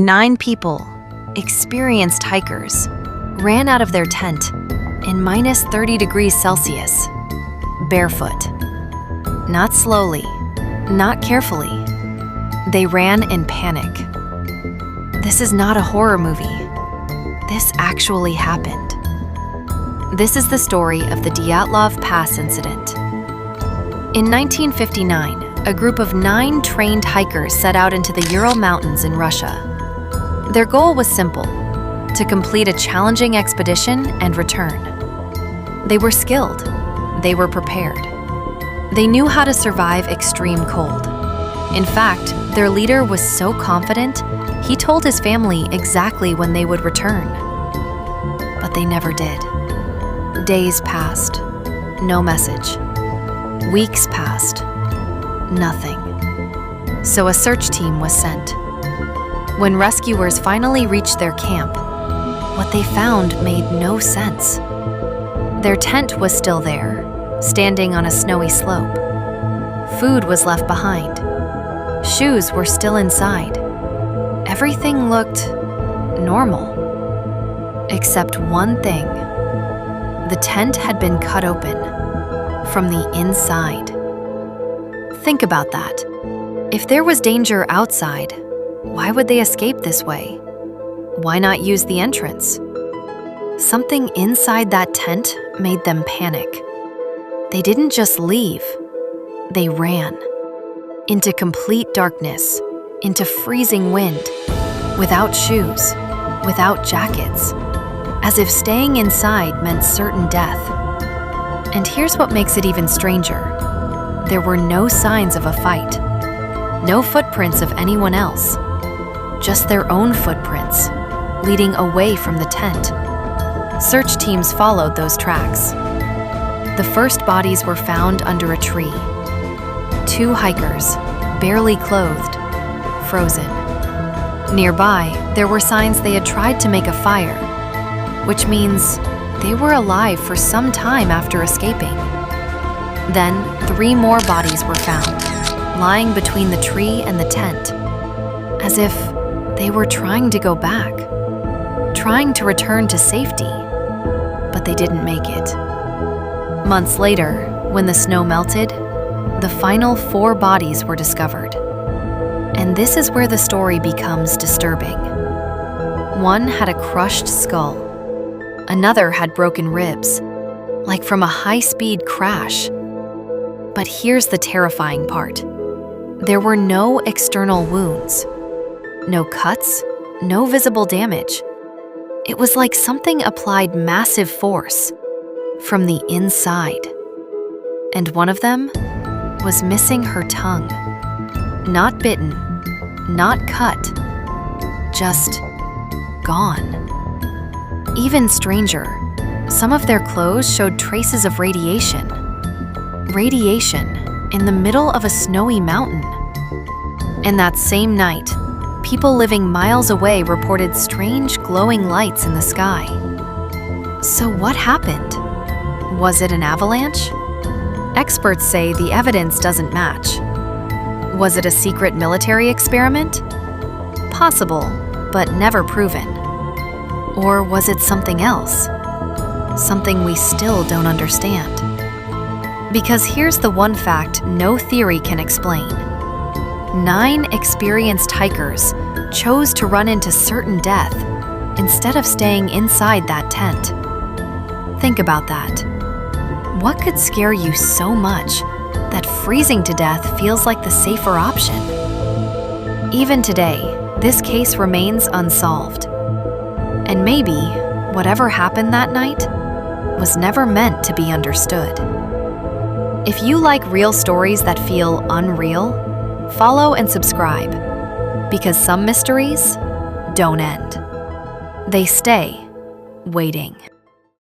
9 people, experienced hikers, ran out of their tent in minus 30 degrees Celsius, barefoot. Not slowly, not carefully. They ran in panic. This is not a horror movie. This actually happened. This is the story of the Dyatlov Pass Incident. In 1959, a group of 9 trained hikers set out into the Ural Mountains in Russia. Their goal was simple: to complete a challenging expedition and return. They were skilled. They were prepared. They knew how to survive extreme cold. In fact, their leader was so confident, he told his family exactly when they would return. But they never did. Days passed. No message. Weeks passed. Nothing. So a search team was sent. When rescuers finally reached their camp, what they found made no sense. Their tent was still there, standing on a snowy slope. Food was left behind. Shoes were still inside. Everything looked normal. Except one thing. The tent had been cut open from the inside. Think about that. If there was danger outside, why would they escape this way? Why not use the entrance? Something inside that tent made them panic. They didn't just leave, they ran. Into complete darkness, into freezing wind, without shoes, without jackets, as if staying inside meant certain death. And here's what makes it even stranger. There were no signs of a fight, no footprints of anyone else, just their own footprints, leading away from the tent. Search teams followed those tracks. The first bodies were found under a tree. 2 hikers, barely clothed, frozen. Nearby, there were signs they had tried to make a fire, which means they were alive for some time after escaping. Then, 3 more bodies were found, lying between the tree and the tent, as if they were trying to go back, trying to return to safety, but they didn't make it. Months later, when the snow melted, the final 4 bodies were discovered. And this is where the story becomes disturbing. One had a crushed skull. Another had broken ribs, like from a high-speed crash. But here's the terrifying part. There were no external wounds. No cuts, no visible damage. It was like something applied massive force from the inside. And one of them was missing her tongue. Not bitten, not cut, just gone. Even stranger, some of their clothes showed traces of radiation. Radiation in the middle of a snowy mountain. And that same night, people living miles away reported strange glowing lights in the sky. So what happened? Was it an avalanche? Experts say the evidence doesn't match. Was it a secret military experiment? Possible, but never proven. Or was it something else? Something we still don't understand. Because here's the one fact no theory can explain. 9 experienced hikers chose to run into certain death instead of staying inside that tent. Think about that. What could scare you so much that freezing to death feels like the safer option? Even today, this case remains unsolved. And maybe whatever happened that night was never meant to be understood. If you like real stories that feel unreal, follow and subscribe, because some mysteries don't end. They stay waiting.